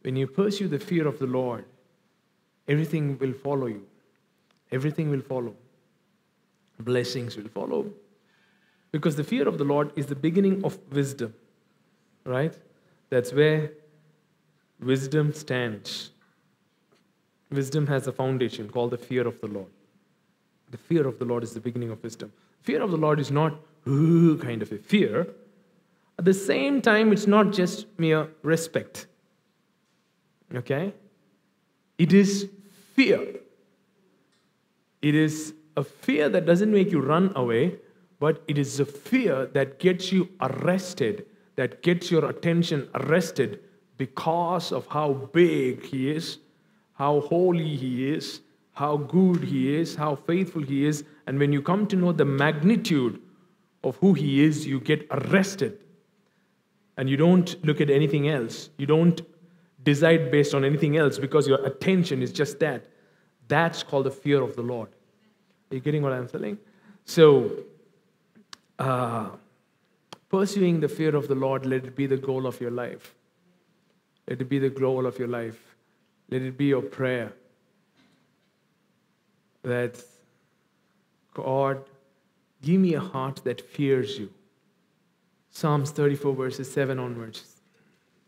When you pursue the fear of the Lord, everything will follow you. Everything will follow. Blessings will follow. Because the fear of the Lord is the beginning of wisdom. Right? That's where wisdom stands. Wisdom has a foundation called the fear of the Lord. The fear of the Lord is the beginning of wisdom. Fear of the Lord is not kind of a fear. At the same time, it's not just mere respect. Okay? It is fear. It is a fear that doesn't make you run away, but it is a fear that gets you arrested, that gets your attention arrested because of how big He is, how holy He is, how good He is, how faithful He is. And when you come to know the magnitude of who He is, you get arrested. And you don't look at anything else. You don't decide based on anything else because your attention is just that. That's called the fear of the Lord. Are you getting what I'm saying? So, pursuing the fear of the Lord, let it be the goal of your life. Let it be the goal of your life. Let it be your prayer. That, God, give me a heart that fears you. Psalms 34 verses 7 onwards.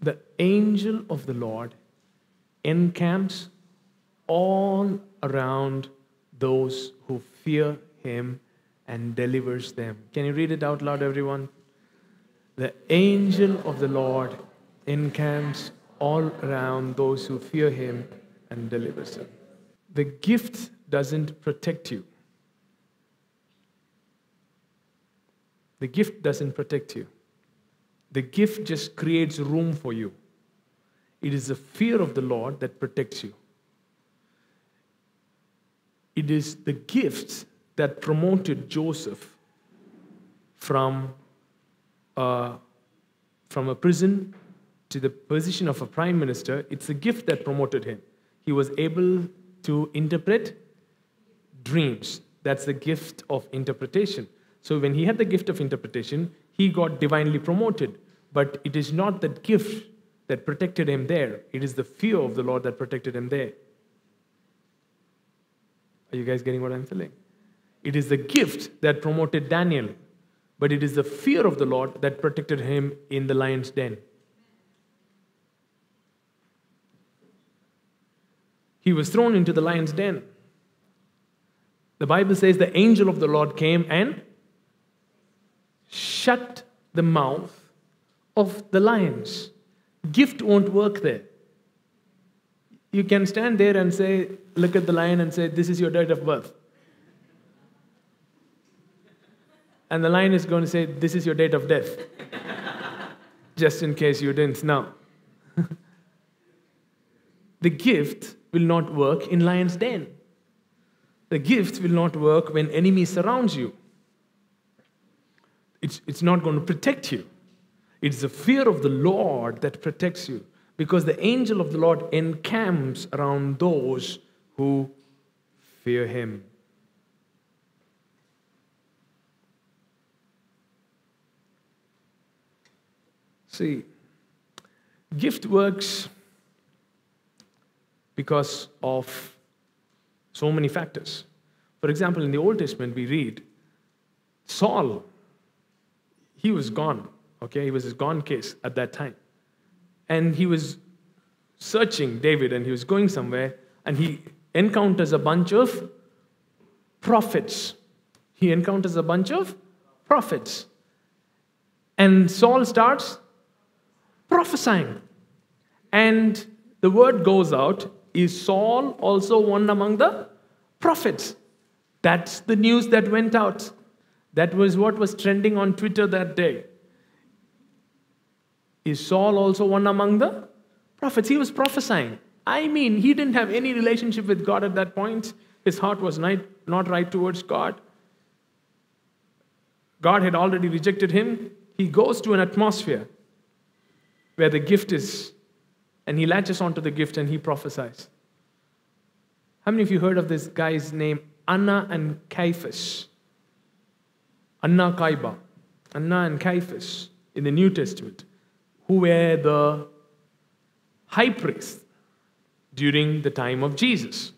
The angel of the Lord encamps all around those who fear Him and delivers them. Can you read it out loud, everyone? The angel of the Lord encamps all around those who fear Him and delivers them. The gift doesn't protect you. The gift doesn't protect you. The gift just creates room for you. It is the fear of the Lord that protects you. It is the gift that promoted Joseph from a prison to the position of a prime minister. It's a gift that promoted him. He was able to interpret dreams. That's the gift of interpretation. So when he had the gift of interpretation, he got divinely promoted. But it is not that gift that protected him there. It is the fear of the Lord that protected him there. Are you guys getting what I'm saying? It is the gift that promoted Daniel, but it is the fear of the Lord that protected him in the lion's den. He was thrown into the lion's den. The Bible says the angel of the Lord came and shut the mouth of the lions. Gift won't work there. You can stand there and say, look at the lion and say, this is your date of birth. And the lion is going to say, this is your date of death. Just in case you didn't know. The gift will not work in lion's den. The gift will not work when enemy surrounds you. It's not going to protect you. It's the fear of the Lord that protects you. Because the angel of the Lord encamps around those who fear Him. See, gift works because of so many factors. For example, in the Old Testament, we read Saul, he was gone. Okay, he was his gone case at that time. And he was searching David, and he was going somewhere, and he encounters a bunch of prophets. He encounters a bunch of prophets. And Saul starts prophesying. And the word goes out, is Saul also one among the prophets? That's the news that went out. That was what was trending on Twitter that day. Is Saul also one among the prophets? He was prophesying. I mean, he didn't have any relationship with God at that point. His heart was not right towards God. God had already rejected him. He goes to an atmosphere where the gift is, and he latches onto the gift and he prophesies. How many of you heard of this guy's name, Anna and Caiaphas? Anna and Caiaphas in the New Testament, who were the high priest during the time of Jesus.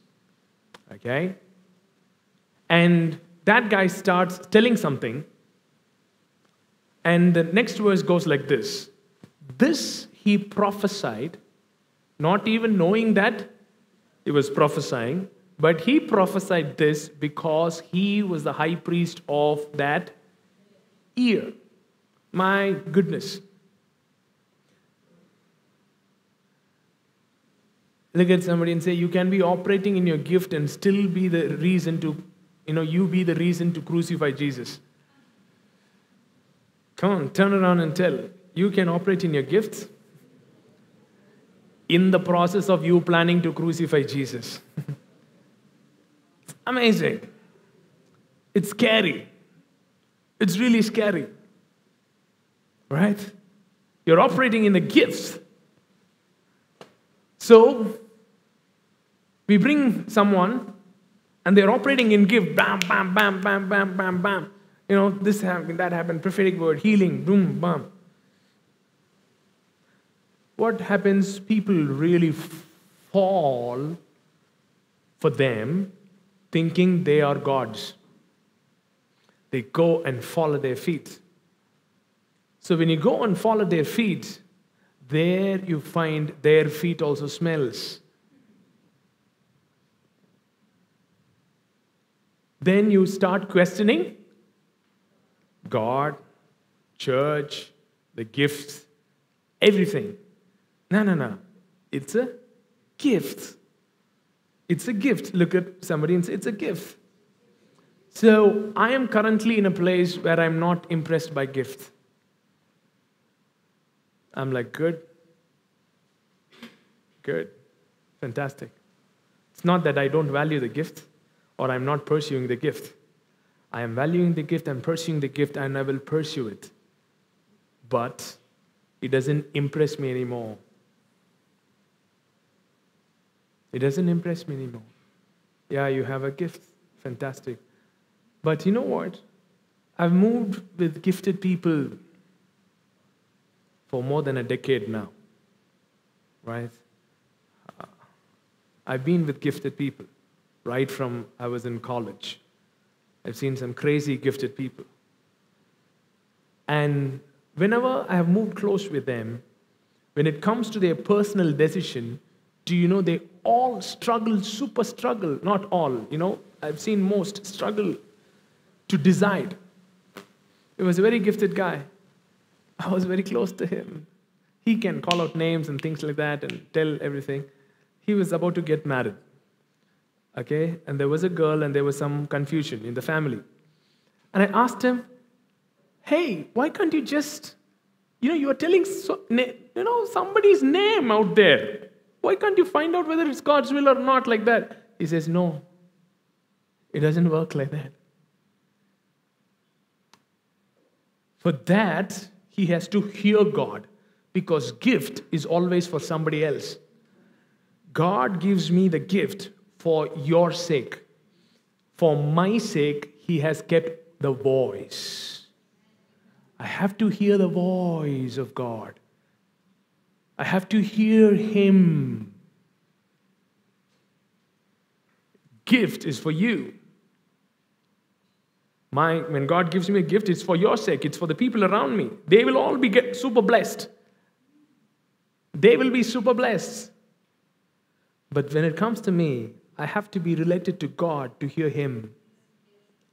Okay? And that guy starts telling something, and the next verse goes like this. This he prophesied, not even knowing that he was prophesying, but he prophesied this because he was the high priest of that year. My goodness. Look at somebody and say, you can be operating in your gift and still be the reason to, you be the reason to crucify Jesus. Come on, turn around and tell. You can operate in your gifts in the process of you planning to crucify Jesus. It's amazing. It's scary. It's really scary. Right? You're operating in the gifts. So, we bring someone and they're operating in gift. Bam, bam, bam, bam, bam, bam, bam. This happened, that happened, prophetic word, healing, boom, bam. What happens? People really fall for them thinking they are gods. They go and follow their feet. So when you go and follow their feet, there you find their feet also smells. Then you start questioning God, church, the gifts, everything. No. It's a gift. It's a gift. Look at somebody and say, it's a gift. So I am currently in a place where I'm not impressed by gifts. I'm like, good, fantastic. It's not that I don't value the gift or I'm not pursuing the gift. I am valuing the gift, I'm pursuing the gift, and I will pursue it. But it doesn't impress me anymore. It doesn't impress me anymore. Yeah, you have a gift, fantastic. But you know what? I've moved with gifted people for more than a decade now, right? I've been with gifted people right from I was in college. I've seen some crazy gifted people. And whenever I have moved close with them, when it comes to their personal decision, do you know they all struggle, super struggle, not all, I've seen most struggle to decide. He was a very gifted guy. I was very close to him. He can call out names and things like that and tell everything. He was about to get married. Okay? And there was a girl and there was some confusion in the family. And I asked him, hey, why can't you just, you are telling somebody's name out there. Why can't you find out whether it's God's will or not like that? He says, no, it doesn't work like that. For that, he has to hear God, because gift is always for somebody else. God gives me the gift for your sake. For my sake, he has kept the voice. I have to hear the voice of God. I have to hear him. Gift is for you. When God gives me a gift, it's for your sake. It's for the people around me. They will all be super blessed. They will be super blessed. But when it comes to me, I have to be related to God to hear him.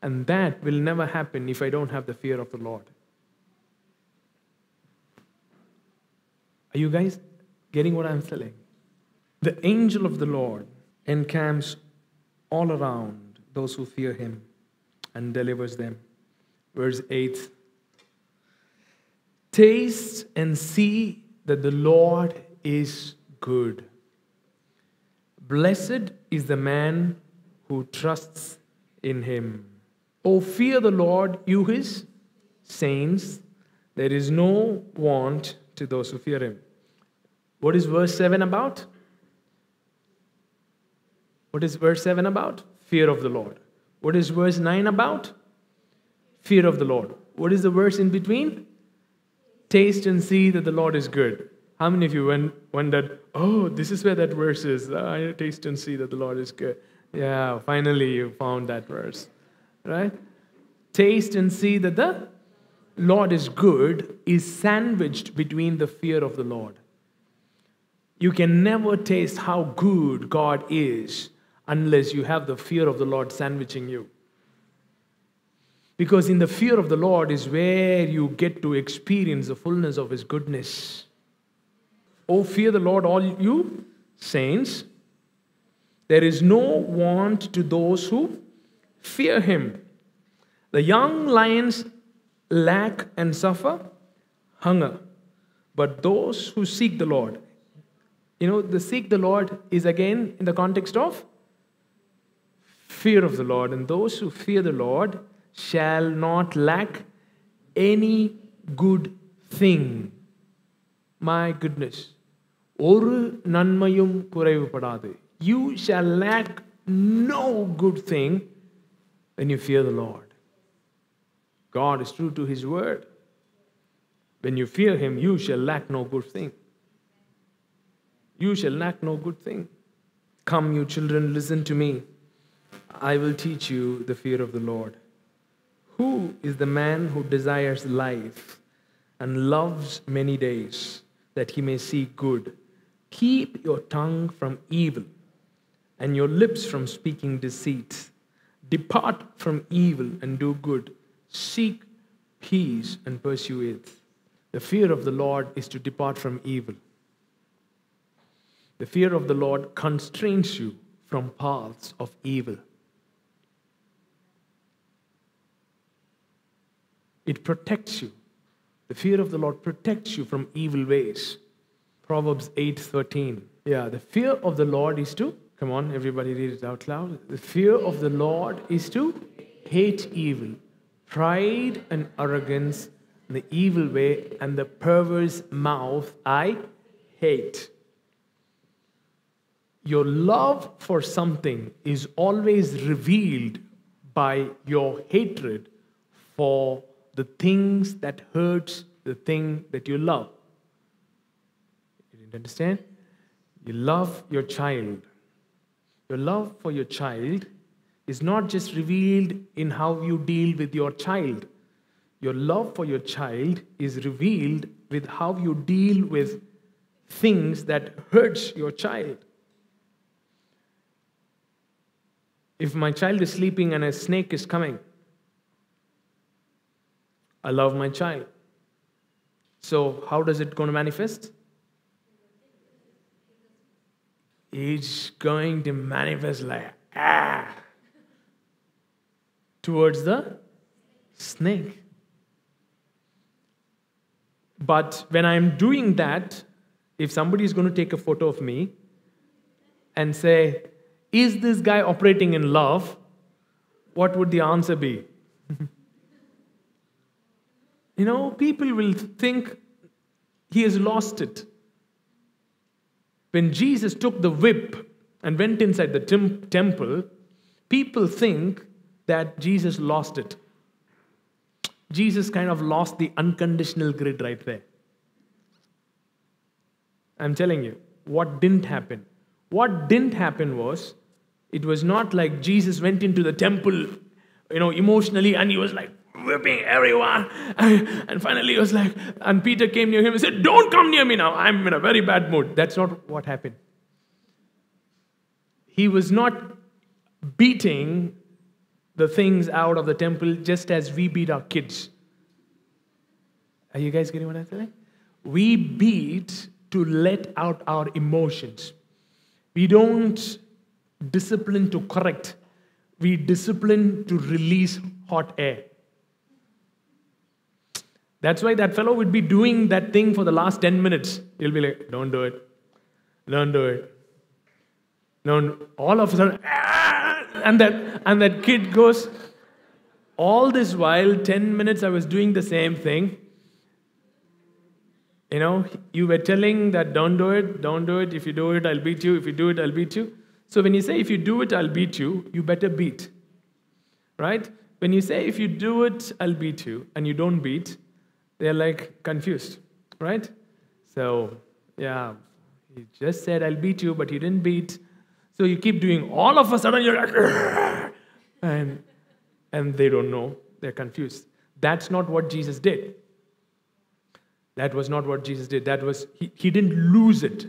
And that will never happen if I don't have the fear of the Lord. Are you guys getting what I'm saying? The angel of the Lord encamps all around those who fear him and delivers them. Verse 8. Taste and see that the Lord is good. Blessed is the man who trusts in him. Oh, fear the Lord, you his saints. There is no want to those who fear him. What is verse 7 about? What is verse 7 about? Fear of the Lord. What is verse 9 about? Fear of the Lord. What is the verse in between? Taste and see that the Lord is good. How many of you wondered, oh, this is where that verse is. I taste and see that the Lord is good. Yeah, finally you found that verse. Right? Taste and see that the Lord is good is sandwiched between the fear of the Lord. You can never taste how good God is unless you have the fear of the Lord sandwiching you. Because in the fear of the Lord is where you get to experience the fullness of His goodness. Oh, fear the Lord, all you saints. There is no want to those who fear Him. The young lions lack and suffer hunger, but those who seek the Lord, the seek the Lord is again in the context of fear of the Lord. And those who fear the Lord shall not lack any good thing. My goodness. Oru nanmayum kuraivupadadu. You shall lack no good thing when you fear the Lord. God is true to His word. When you fear Him, you shall lack no good thing. You shall lack no good thing. Come, you children, listen to me. I will teach you the fear of the Lord. Who is the man who desires life and loves many days, that he may see good? Keep your tongue from evil and your lips from speaking deceit. Depart from evil and do good. Seek peace and pursue it. The fear of the Lord is to depart from evil. The fear of the Lord constrains you from paths of evil. It protects you. The fear of the Lord protects you from evil ways. Proverbs 8:13. Yeah, the fear of the Lord is to, come on, everybody read it out loud. The fear of the Lord is to hate evil, pride and arrogance, the evil way, and the perverse mouth I hate. Your love for something is always revealed by your hatred for the things that hurts the thing that you love. You didn't understand? You love your child. Your love for your child is not just revealed in how you deal with your child. Your love for your child is revealed with how you deal with things that hurts your child. If my child is sleeping and a snake is coming, I love my child. So how does it going to manifest? It's going to manifest like towards the snake. But when I'm doing that, if somebody is going to take a photo of me and say, is this guy operating in love? What would the answer be? People will think he has lost it. When Jesus took the whip and went inside the temple, people think that Jesus lost it. Jesus kind of lost the unconditional grid right there. I'm telling you, what didn't happen? What didn't happen was, it was not like Jesus went into the temple, emotionally, and he was like whipping everyone. And finally he was like, and Peter came near him and said, don't come near me now. I'm in a very bad mood. That's not what happened. He was not beating the things out of the temple just as we beat our kids. Are you guys getting what I'm saying? We beat to let out our emotions. We don't discipline to correct. We discipline to release hot air. That's why that fellow would be doing that thing for the last 10 minutes. He'll be like, don't do it. Don't do it. No, all of a sudden, and that kid goes, all this while, 10 minutes I was doing the same thing. You were telling that don't do it, don't do it. If you do it, I'll beat you. If you do it, I'll beat you. So when you say, if you do it, I'll beat you, you better beat. Right? When you say, if you do it, I'll beat you, and you don't beat, they're like confused. Right? So Yeah, he just said, I'll beat you, but he didn't beat. So you keep doing, all of a sudden you're like, "Argh!" and they don't know. They're confused. That's not what Jesus did. That was not what Jesus did. That was, he didn't lose it.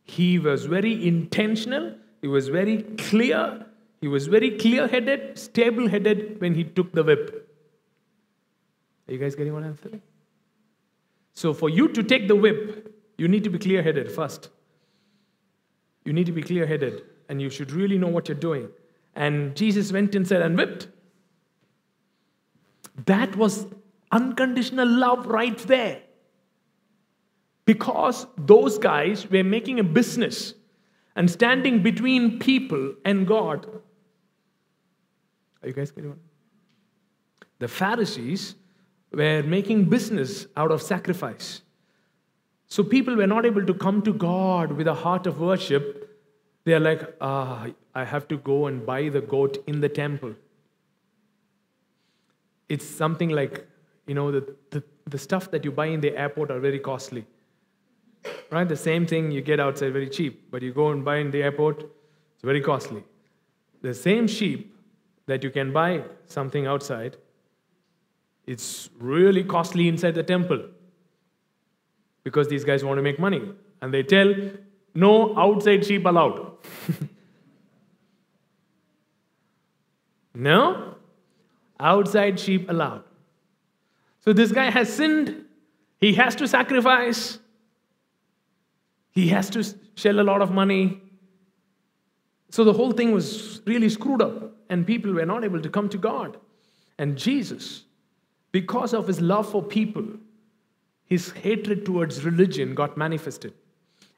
He was very intentional. He was very clear. He was very clear-headed, stable-headed when he took the whip. Are you guys getting what I'm saying? So for you to take the whip, you need to be clear-headed first. You need to be clear-headed, and you should really know what you're doing. And Jesus went inside and whipped. That was unconditional love right there. Because those guys were making a business and standing between people and God. Are you guys getting one? The Pharisees were making business out of sacrifice. So people were not able to come to God with a heart of worship. They are like, I have to go and buy the goat in the temple. It's something like, the stuff that you buy in the airport are very costly. Right? The same thing you get outside very cheap, but you go and buy in the airport, it's very costly. The same sheep that you can buy something outside, it's really costly inside the temple. Because these guys want to make money. And they tell, no outside sheep allowed. No outside sheep allowed. So this guy has sinned. He has to sacrifice. He has to shell a lot of money. So the whole thing was really screwed up. And people were not able to come to God. And Jesus, because of his love for people, his hatred towards religion got manifested.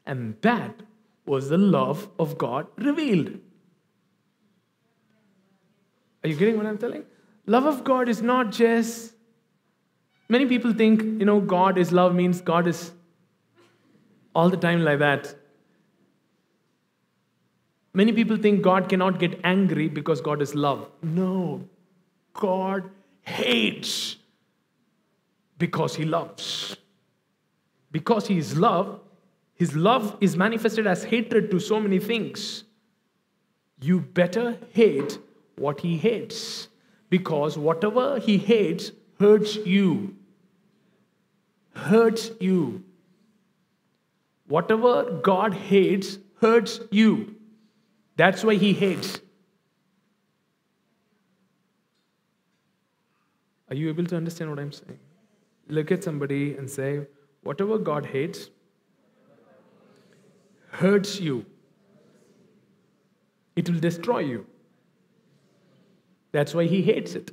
And that was the love of God revealed. Are you getting what I'm telling? Love of God is not just... Many people think, God is love means God is all the time like that. Many people think God cannot get angry because God is love. No. God hates because he loves. Because he is love, his love is manifested as hatred to so many things. You better hate what he hates. Because whatever he hates hurts you. Hurts you. Whatever God hates hurts you. That's why he hates. Are you able to understand what I'm saying? Look at somebody and say, whatever God hates hurts you. It will destroy you. That's why he hates it.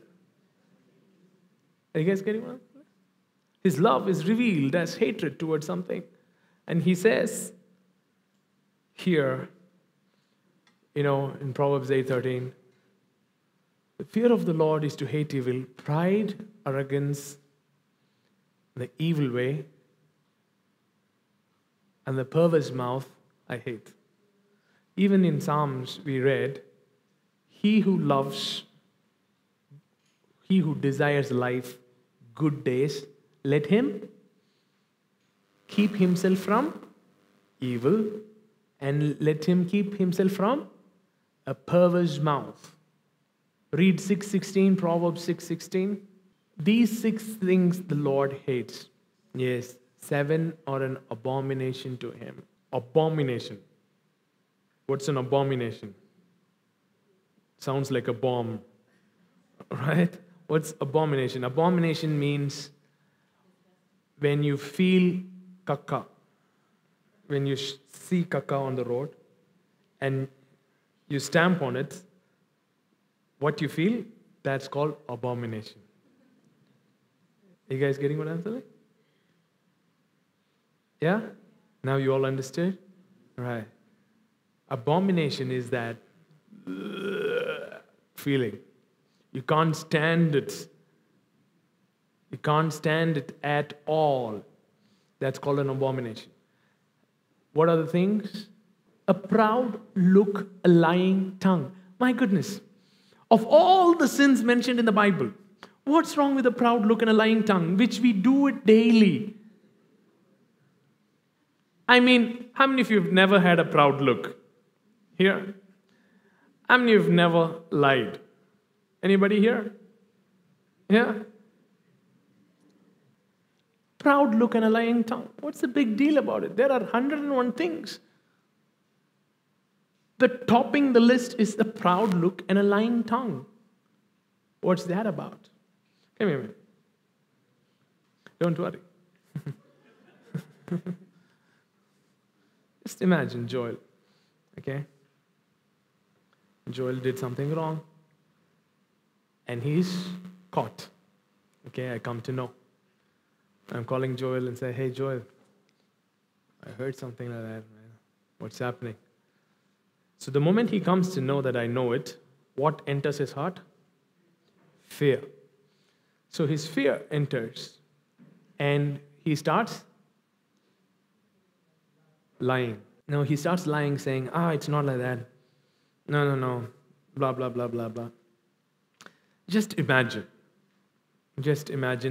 Are you guys getting what? His love is revealed as hatred towards something. And he says here, in Proverbs 8:13, the fear of the Lord is to hate evil, pride, arrogance, the evil way, and the perverse mouth I hate. Even in Psalms we read, he who desires life, good days, let him keep himself from evil, and let him keep himself from a perverse mouth. Read 6:16, Proverbs 6:16. These 6 things the Lord hates. Yes, 7 are an abomination to him. Abomination. What's an abomination? Sounds like a bomb. Right? What's abomination? Abomination means when you feel caca, when you see caca on the road and you stamp on it, what you feel, that's called abomination. Are you guys getting what I'm saying? Yeah? Now you all understood? Right. Abomination is that feeling. You can't stand it. You can't stand it at all. That's called an abomination. What are the things? A proud look, a lying tongue. My goodness. Of all the sins mentioned in the Bible, what's wrong with a proud look and a lying tongue, which we do it daily? I mean, how many of you have never had a proud look? Here? How many of you have never lied? Anybody here? Yeah? Proud look and a lying tongue. What's the big deal about it? There are 101 things. The topping the list is the proud look and a lying tongue. What's that about? Come here. Don't worry. Just imagine Joel. Okay? Joel did something wrong. And he's caught. Okay, I come to know. I'm calling Joel and say, hey, Joel, I heard something like that, man. What's happening? So the moment he comes to know that I know it, what enters his heart? Fear. So his fear enters, and he starts lying. No, he starts lying, saying, it's not like that. No, blah, blah, blah, blah, blah. Just imagine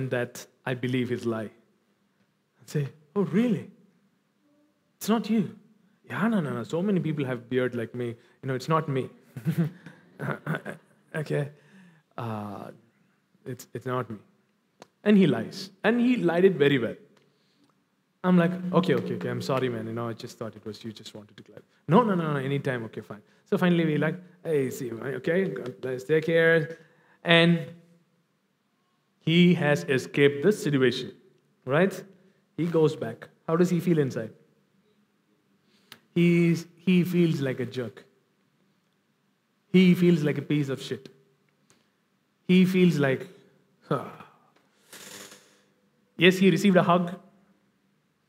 that I believe his lie. I'd say, oh, really? It's not you. Yeah, no. So many people have beard like me. It's not me. Okay. It's not me. And he lies. And he lied it very well. I'm like, okay. I'm sorry, man. I just thought it was you just wanted to clarify. No. Anytime. Okay, fine. So finally we like, hey, see, okay, let's take care. And he has escaped this situation, right? He goes back. How does he feel inside? He feels like a jerk. He feels like a piece of shit. He feels like, yes, he received a hug.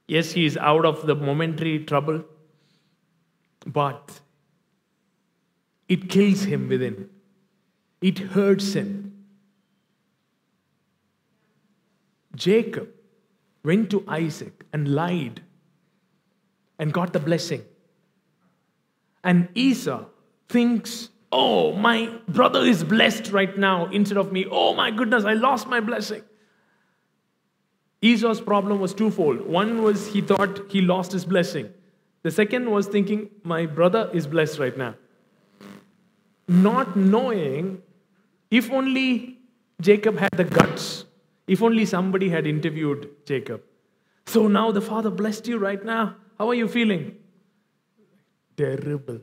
Yes, he is out of the momentary trouble. But it kills him within. It hurts him. Jacob went to Isaac and lied and got the blessing. And Esau thinks, oh, my brother is blessed right now instead of me. Oh my goodness, I lost my blessing. Esau's problem was twofold. One was he thought he lost his blessing. The second was thinking, my brother is blessed right now. Not knowing, if only Jacob had the guts, if only somebody had interviewed Jacob. So now the father blessed you right now. How are you feeling? Terrible.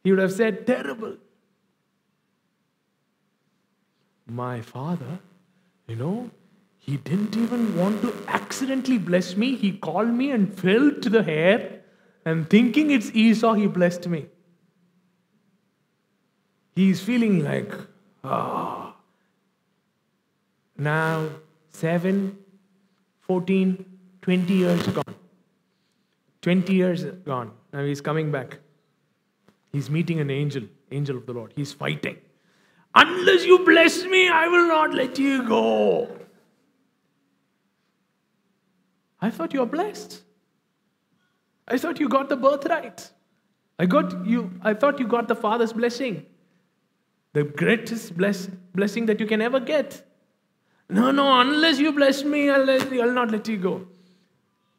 He would have said, terrible. My father, he didn't even want to accidentally bless me. He called me and fell to the hair, and thinking it's Esau, he blessed me. He's feeling like, now 7, 14, 20 years gone. 20 years gone. Now he's coming back. He's meeting an angel of the Lord. He's fighting. Unless you bless me, I will not let you go. I thought you were blessed. I thought you got the birthright. I thought you got the Father's blessing. The greatest blessing that you can ever get. No, unless you bless me, I'll not let you go.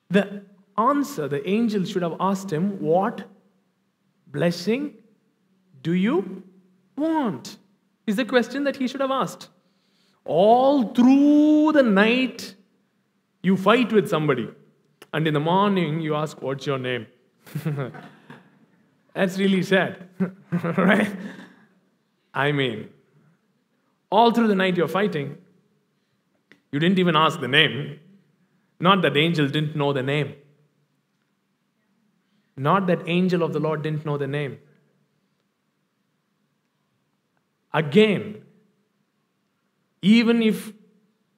The answer, the angel should have asked him, what blessing do you want? Is the question that he should have asked. All through the night, you fight with somebody. And in the morning, you ask, what's your name? That's really sad. Right? I mean, all through the night you're fighting. You didn't even ask the name. Not that angel didn't know the name. Not that angel of the Lord didn't know the name. Again, even if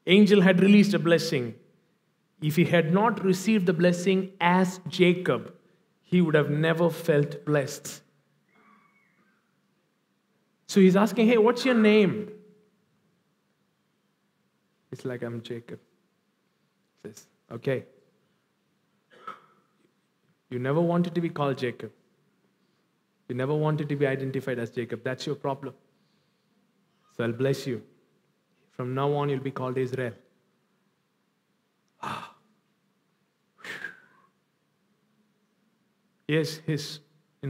angel had released a blessing, if he had not received the blessing as Jacob, he would have never felt blessed. So he's asking, hey, what's your name? It's like, I'm Jacob. He says, okay. You never wanted to be called Jacob. You never wanted to be identified as Jacob. That's your problem. So I'll bless you. From now on, you'll be called Israel. Yes, his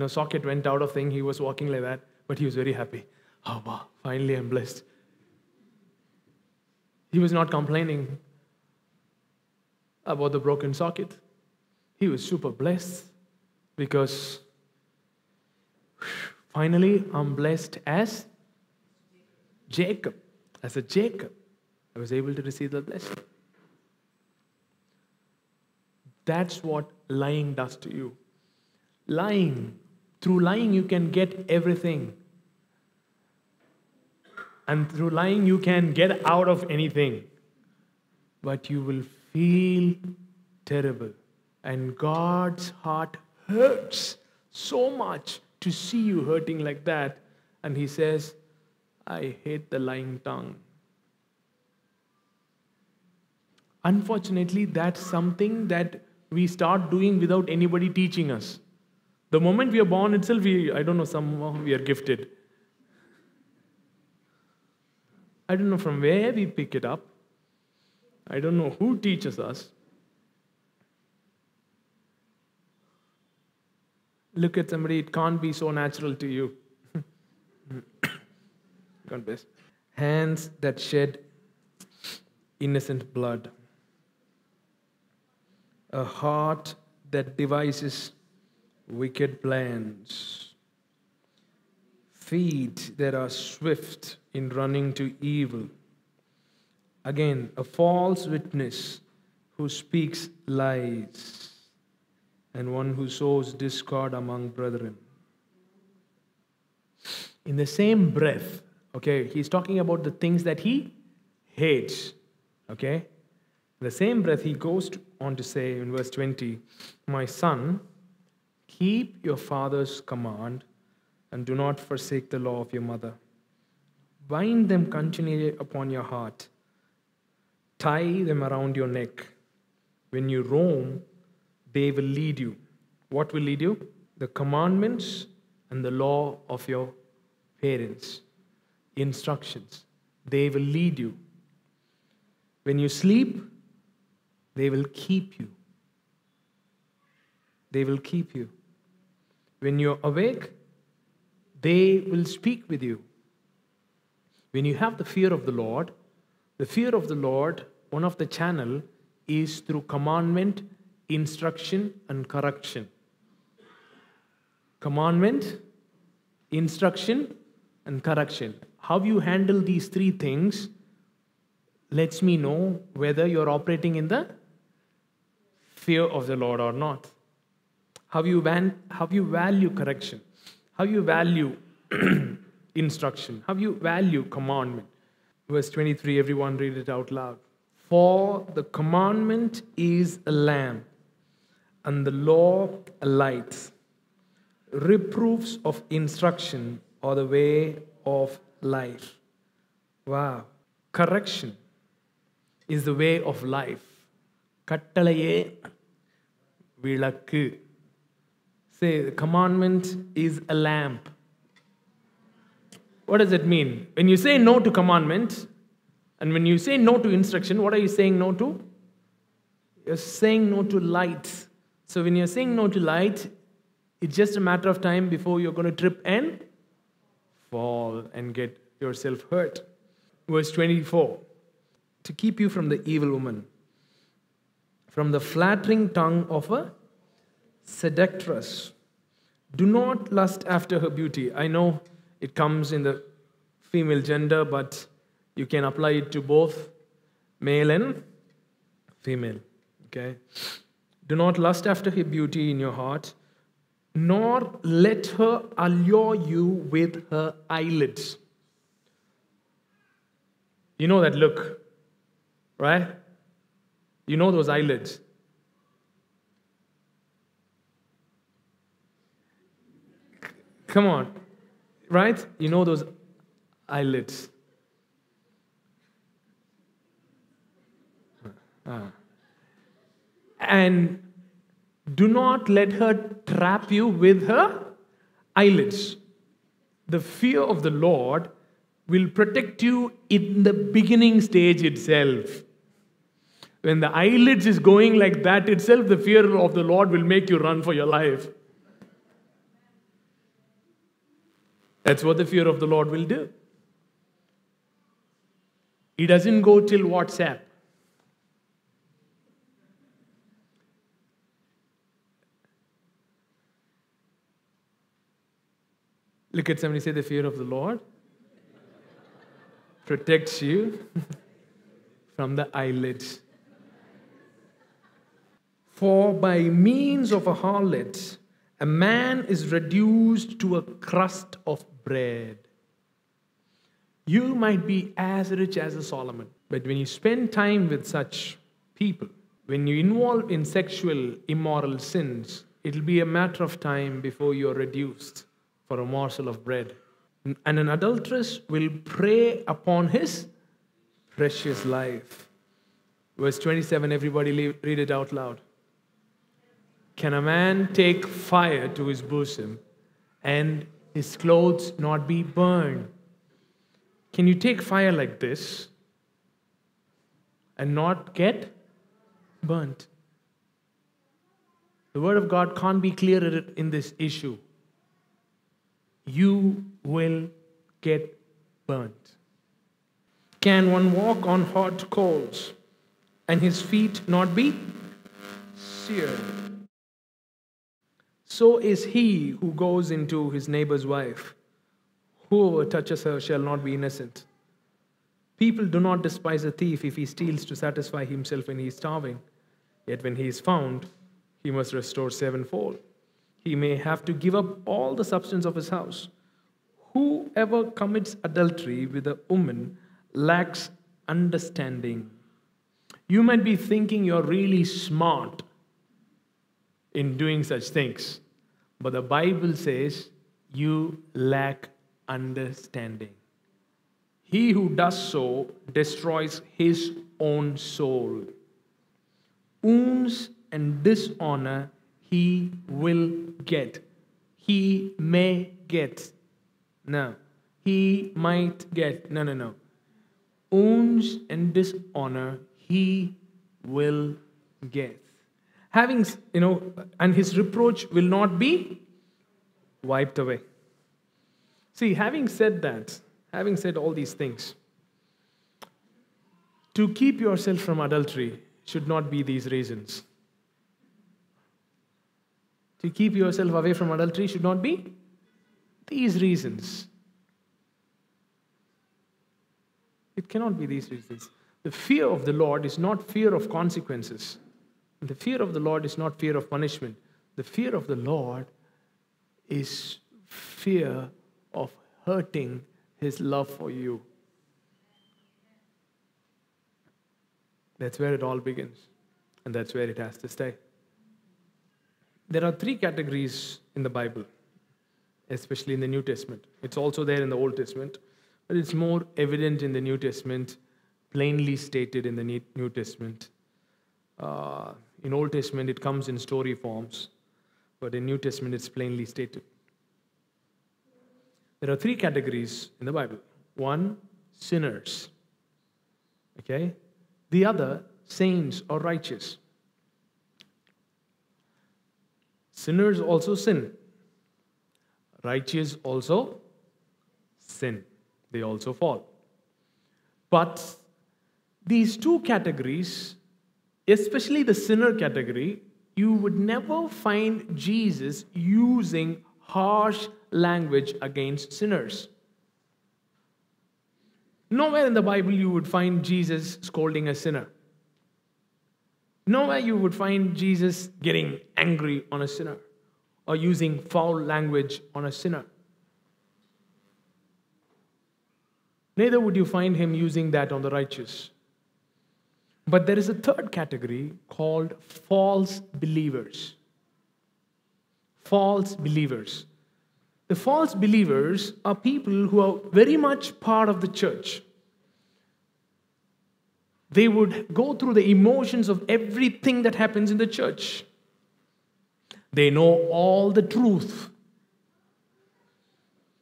socket went out of thing. He was walking like that, but he was very happy. Oh, wow, finally I'm blessed. He was not complaining about the broken socket. He was super blessed because finally I'm blessed as Jacob. As a Jacob, I was able to receive the blessing. That's what lying does to you. Through lying you can get everything. And through lying you can get out of anything. But you will feel terrible. And God's heart hurts so much to see you hurting like that. And He says, I hate the lying tongue. Unfortunately, that's something that we start doing without anybody teaching us. The moment we are born itself, somehow we are gifted. I don't know from where we pick it up. I don't know who teaches us. Look at somebody, it can't be so natural to you. God bless. Hands that shed innocent blood. A heart that devises wicked plans. Feet that are swift in running to evil. Again, a false witness who speaks lies, and one who sows discord among brethren. In the same breath, he's talking about the things that he hates. In the same breath, he goes on to say in verse 20, my son, keep your father's command and do not forsake the law of your mother. Bind them continually upon your heart. Tie them around your neck. When you roam, they will lead you. What will lead you? The commandments and the law of your parents. Instructions. They will lead you. When you sleep, they will keep you. They will keep you. When you're awake, they will speak with you. When you have the fear of the Lord, one of the channel is through commandment, instruction, and correction. Commandment, instruction, and correction. How you handle these three things lets me know whether you're operating in the fear of the Lord or not. How you value correction. How you value instruction. How you value commandment. Verse 23, everyone read it out loud. For the commandment is a lamp, and the law a light. Reproofs of instruction are the way of life. Wow. Correction is the way of life. Kattalaye vilakku. Say, the commandment is a lamp. What does it mean? When you say no to commandment, and when you say no to instruction, what are you saying no to? You're saying no to light. So when you're saying no to light, it's just a matter of time before you're going to trip and fall and get yourself hurt. Verse 24. To keep you from the evil woman, from the flattering tongue of a seductress. Do not lust after her beauty. I know it comes in the female gender, but you can apply it to both male and female. Do not lust after her beauty in your heart, nor let her allure you with her eyelids. You know that look, right? You know those eyelids. Come on, right? You know those eyelids. And do not let her trap you with her eyelids. The fear of the Lord will protect you in the beginning stage itself. When the eyelids is going like that itself, the fear of the Lord will make you run for your life. That's what the fear of the Lord will do. It doesn't go till WhatsApp. Look at somebody, say, the fear of the Lord protects you from the eyelids. For by means of a harlot, a man is reduced to a crust of bread. You might be as rich as a Solomon, but when you spend time with such people, when you involve in sexual immoral sins, it'll be a matter of time before you're reduced for a morsel of bread. And an adulteress will prey upon his precious life. Verse 27, everybody read it out loud. Can a man take fire to his bosom and his clothes not be burned? Can you take fire like this and not get burnt? The word of God can't be clearer in this issue. You will get burnt. Can one walk on hot coals and his feet not be seared? So is he who goes into his neighbor's wife. Whoever touches her shall not be innocent. People do not despise a thief if he steals to satisfy himself when he is starving. Yet when he is found, he must restore sevenfold. He may have to give up all the substance of his house. Whoever commits adultery with a woman lacks understanding. You might be thinking you're really smart in doing such things, but the Bible says you lack understanding. He who does so destroys his own soul. Wounds and dishonor he will get. He may get. No. He might get. No. Wounds and dishonor he will get. Having, and his reproach will not be wiped away. See, having said that, having said all these things, to keep yourself from adultery should not be these reasons. To keep yourself away from adultery should not be these reasons. It cannot be these reasons. The fear of the Lord is not fear of consequences. The fear of the Lord is not fear of punishment. The fear of the Lord is fear of hurting his love for you. That's where it all begins. And that's where it has to stay. There are 3 categories in the Bible, especially in the New Testament. It's also there in the Old Testament, but it's more evident in the New Testament, plainly stated in the New Testament. In Old Testament, it comes in story forms, but in New Testament, it's plainly stated. There are 3 categories in the Bible. 1, sinners. Okay? The other, saints or righteous. Sinners also sin. Righteous also sin. They also fall. But these 2 categories, especially the sinner category, you would never find Jesus using harsh language against sinners. Nowhere in the Bible you would find Jesus scolding a sinner. Nowhere you would find Jesus getting angry on a sinner or using foul language on a sinner. Neither would you find him using that on the righteous. But there is a 3rd category called false believers. False believers. The false believers are people who are very much part of the church. They would go through the emotions of everything that happens in the church. They know all the truth.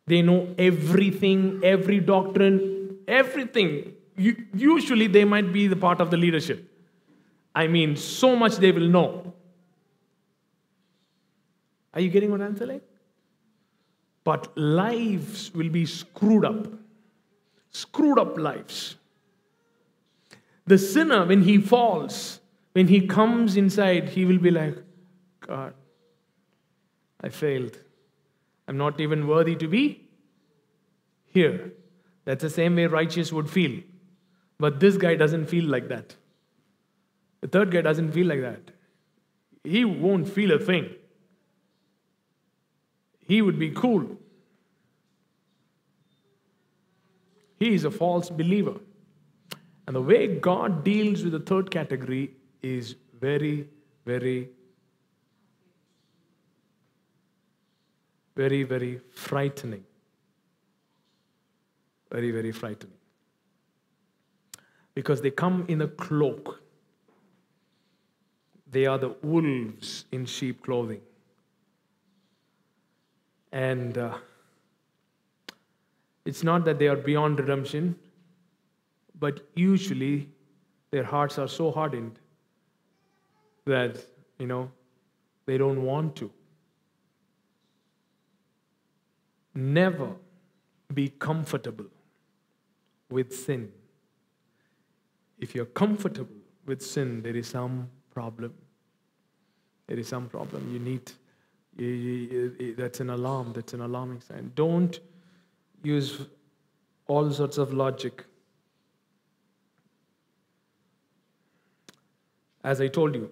They know everything, every doctrine, everything. Usually they might be the part of the leadership. I mean, so much they will know. Are you getting what I'm saying? but lives will be screwed up. Screwed up lives. The sinner, when he falls, when he comes inside, he will be like, God, I failed. I'm not even worthy to be here. That's the same way righteous would feel. But this guy doesn't feel like that. The third guy doesn't feel like that. He won't feel a thing. He would be cool. He is a false believer. And the way God deals with the third category is very, very, very, very frightening. Very, very frightening. Because they come in a cloak. They are the wolves in sheep clothing. And it's not that they are beyond redemption, but usually their hearts are so hardened that, they don't want to. Never be comfortable with sin. If you're comfortable with sin, there is some problem. There is some problem. That's an alarm. That's an alarming sign. Don't use all sorts of logic. As I told you,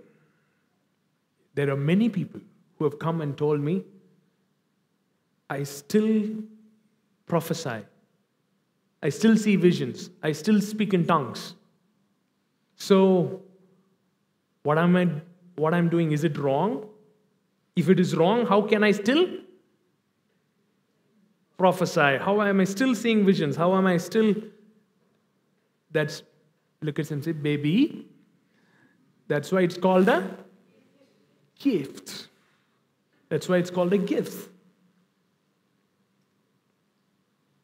there are many people who have come and told me, I still prophesy. I still see visions. I still speak in tongues. So, what I'm doing, is it wrong? If it is wrong, how can I still prophesy? How am I still seeing visions? How am I still... Look at him and say, baby, that's why it's called a gift. That's why it's called a gift.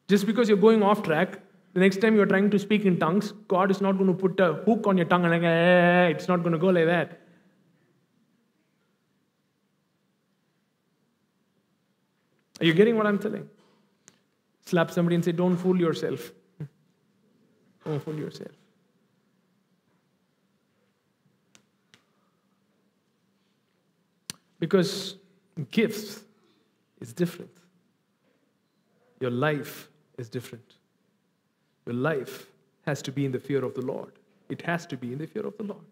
Just because you're going off track, the next time you're trying to speak in tongues, God is not going to put a hook on your tongue and it's not going to go like that. Are you getting what I'm telling? Slap somebody and say, don't fool yourself. Don't fool yourself. Because gifts is different. Your life is different. Your life has to be in the fear of the Lord. It has to be in the fear of the Lord.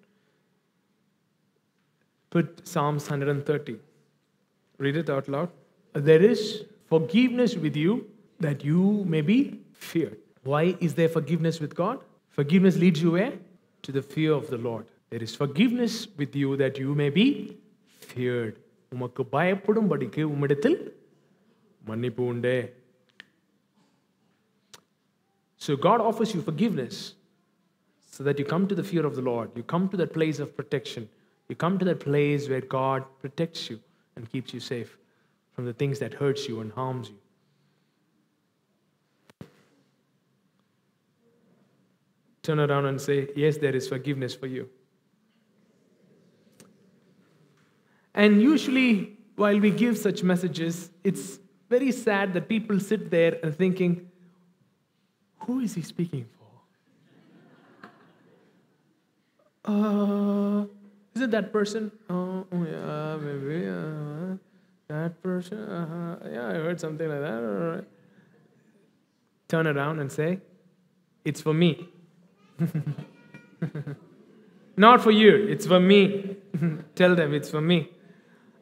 Put Psalms 130. Read it out loud. There is forgiveness with you that you may be feared. Why is there forgiveness with God? Forgiveness leads you where? To the fear of the Lord. There is forgiveness with you that you may be feared. உமக்கு பயப்படும்படிக்கு உம்மிடத்தில் மன்னிப்பு உண்டே. So God offers you forgiveness so that you come to the fear of the Lord. You come to that place of protection. You come to that place where God protects you and keeps you safe from the things that hurts you and harms you. Turn around and say, yes, there is forgiveness for you. And usually, while we give such messages, it's very sad that people sit there and thinking, who is he speaking for? Is it that person? Oh yeah, maybe. That person? Yeah, I heard something like that. All right. Turn around and say, it's for me. Not for you, it's for me. Tell them it's for me.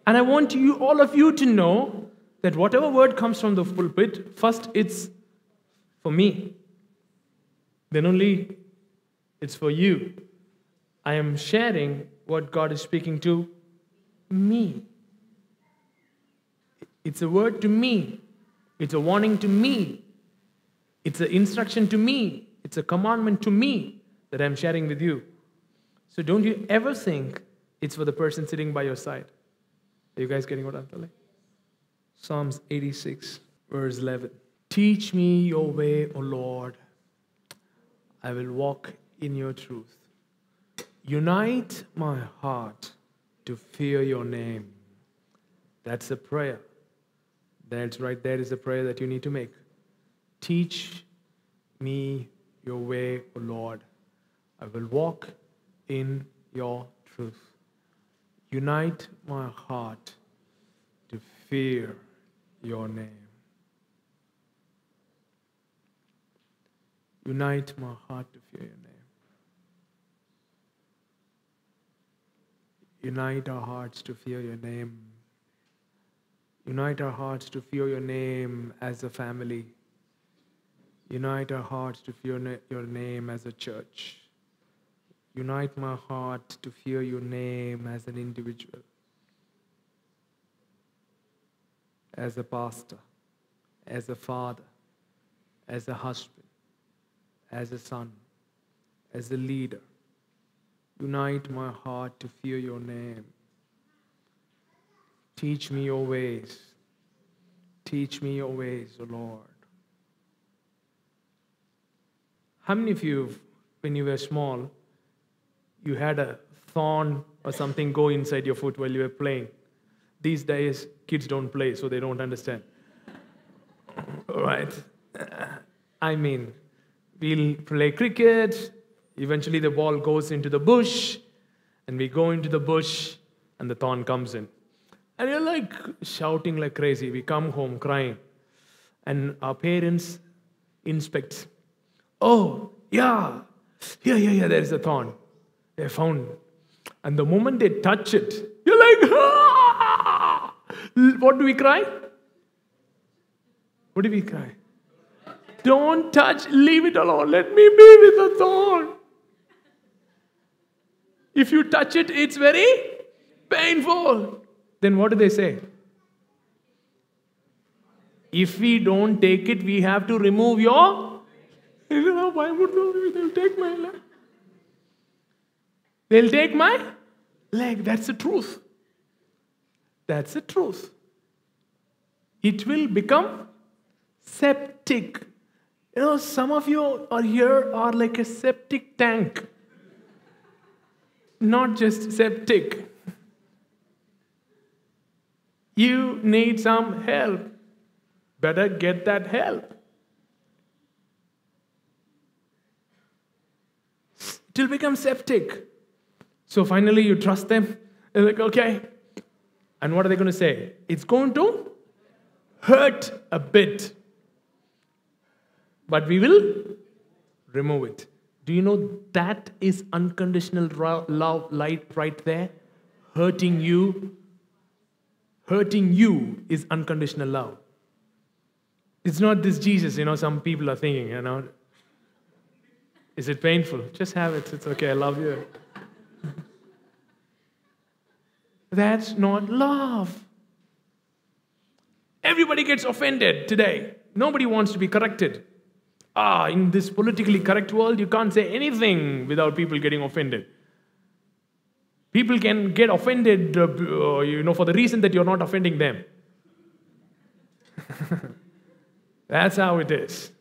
And I want you, all of you, to know that whatever word comes from the pulpit, first it's for me. Then only it's for you. I am sharing what God is speaking to me. It's a word to me. It's a warning to me. It's an instruction to me. It's a commandment to me that I'm sharing with you. So don't you ever think it's for the person sitting by your side. Are you guys getting what I'm telling? Psalms 86, verse 11. Teach me your way, O Lord. I will walk in your truth. Unite my heart to fear your name. That's a prayer. That's right, there is a prayer that you need to make. Teach me your way, O Lord. I will walk in your truth. Unite my heart to fear your name. Unite my heart to fear your name. Unite our hearts to fear your name. Unite our hearts to fear your name as a family. Unite our hearts to fear your name as a church. Unite my heart to fear your name as an individual, as a pastor, as a father, as a husband, as a son, as a leader. Unite my heart to fear your name. Teach me your ways. Teach me your ways, O Lord. How many of you, when you were small, you had a thorn or something go inside your foot while you were playing? These days, kids don't play, so they don't understand. Right? I mean, we'll play cricket, eventually the ball goes into the bush, and we go into the bush, and the thorn comes in. And you're like shouting like crazy. We come home crying. And our parents inspect. Oh, yeah, there is a thorn. They found. And the moment they touch it, you're like, ah! What do we cry? What do we cry? Don't touch, leave it alone. Let me be with the thorn. If you touch it, it's very painful. Then what do they say? If we don't take it, we have to remove your... Why would they take my leg? They'll take my leg. That's the truth. That's the truth. It will become septic. Some of you are here are like a septic tank. Not just septic. You need some help. Better get that help. It will become septic. So finally you trust them. They're like, okay. And what are they going to say? It's going to hurt a bit. But we will remove it. Do you know that is unconditional love right there? Hurting you. Hurting you is unconditional love. It's not this Jesus, some people are thinking, Is it painful? Just have it. It's okay. I love you. That's not love. Everybody gets offended today. Nobody wants to be corrected. In this politically correct world, you can't say anything without people getting offended. People can get offended, for the reason that you're not offending them. That's how it is.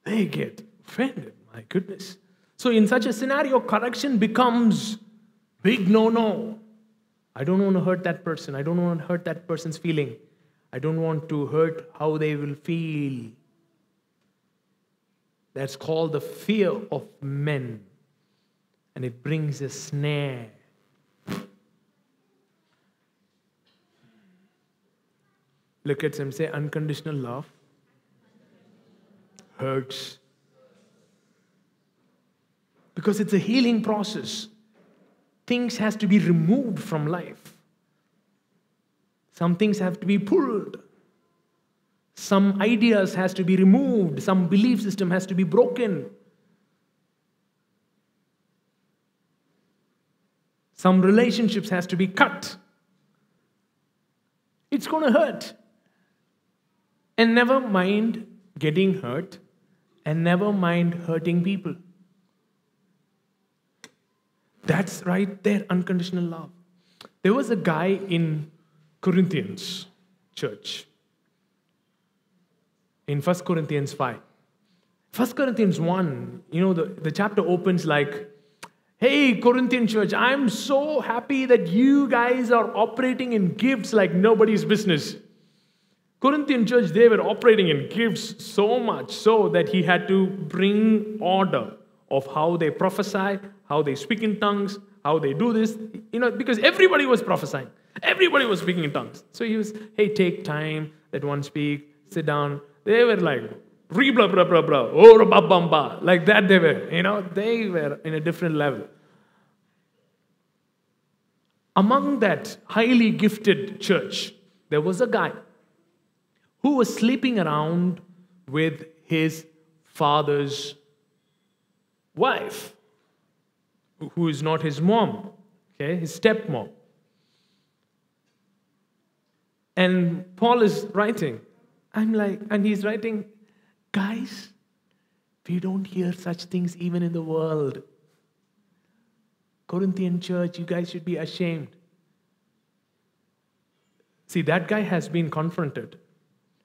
They get offended. My goodness. So in such a scenario, correction becomes big no. I don't want to hurt that person. I don't want to hurt that person's feeling. I don't want to hurt how they will feel. That's called the fear of men. And it brings a snare. Look at him, say, unconditional love hurts. Because it's a healing process. Things has to be removed from life. Some things have to be pulled. Some ideas has to be removed. Some belief system has to be broken. Some relationships has to be cut. It's going to hurt. And never mind getting hurt. And never mind hurting people. That's right there, unconditional love. There was a guy in Corinthians church. In 1 Corinthians 5. 1 Corinthians 1, the chapter opens like, Hey, Corinthian church, I'm so happy that you guys are operating in gifts like nobody's business. Corinthian church, they were operating in gifts so much so that he had to bring order of how they prophesy, how they speak in tongues, how they do this, because everybody was prophesying. Everybody was speaking in tongues. So he was, hey, take time, let one speak, sit down. They were like, blah, blah, blah, blah, oh, ba, bam, ba. Like that they were, they were in a different level. Among that highly gifted church, there was a guy who was sleeping around with his father's wife, who is not his mom, okay, his stepmom. And Paul is writing, and he's writing, guys, we don't hear such things even in the world. Corinthian church, you guys should be ashamed. See, that guy has been confronted,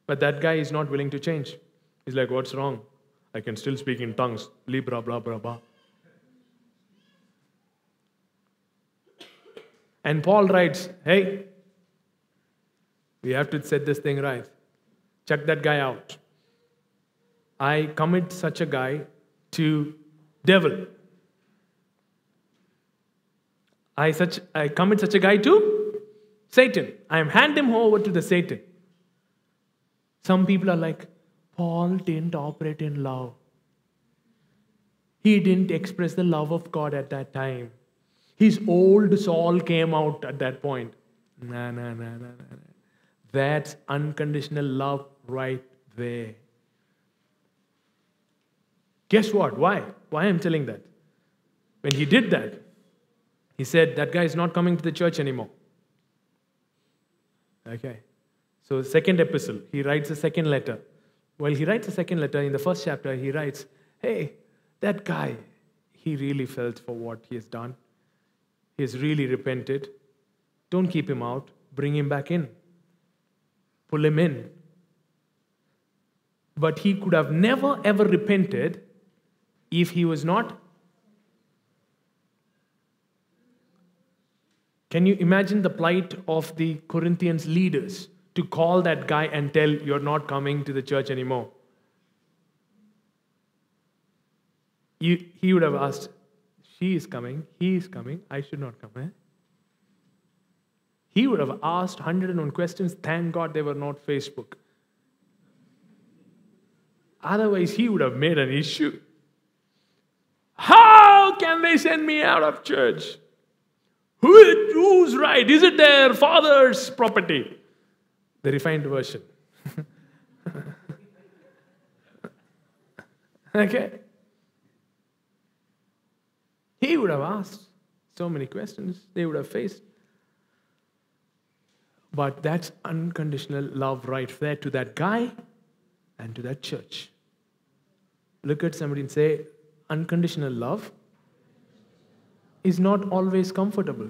but that guy is not willing to change. He's like, what's wrong? I can still speak in tongues. Blah, blah, blah, blah. And Paul writes, hey, we have to set this thing right. Check that guy out. I commit such a guy to devil. I commit such a guy to Satan. I hand him over to the Satan. Some people are like, Paul didn't operate in love. He didn't express the love of God at that time. His old Saul came out at that point. No. That's unconditional love right there. Guess what? Why? Why I'm telling that? When he did that, he said, that guy is not coming to the church anymore. Okay. So second epistle, he writes a second letter. Well, he writes a second letter. In the first chapter, he writes, hey, that guy, he really felt for what he has done. He has really repented. Don't keep him out. Bring him back in. Pull him in. But he could have never ever repented if he was not. Can you imagine the plight of the Corinthians leaders to call that guy and tell, you're not coming to the church anymore? He would have asked, she is coming, he is coming, I should not come. Eh? He would have asked 101 questions. Thank God they were not Facebook. Otherwise, he would have made an issue. How can they send me out of church? Who's right? Is it their father's property? The refined version. Okay? He would have asked so many questions. They would have faced. But that's unconditional love right there to that guy and to that church. Look at somebody and say, unconditional love is not always comfortable.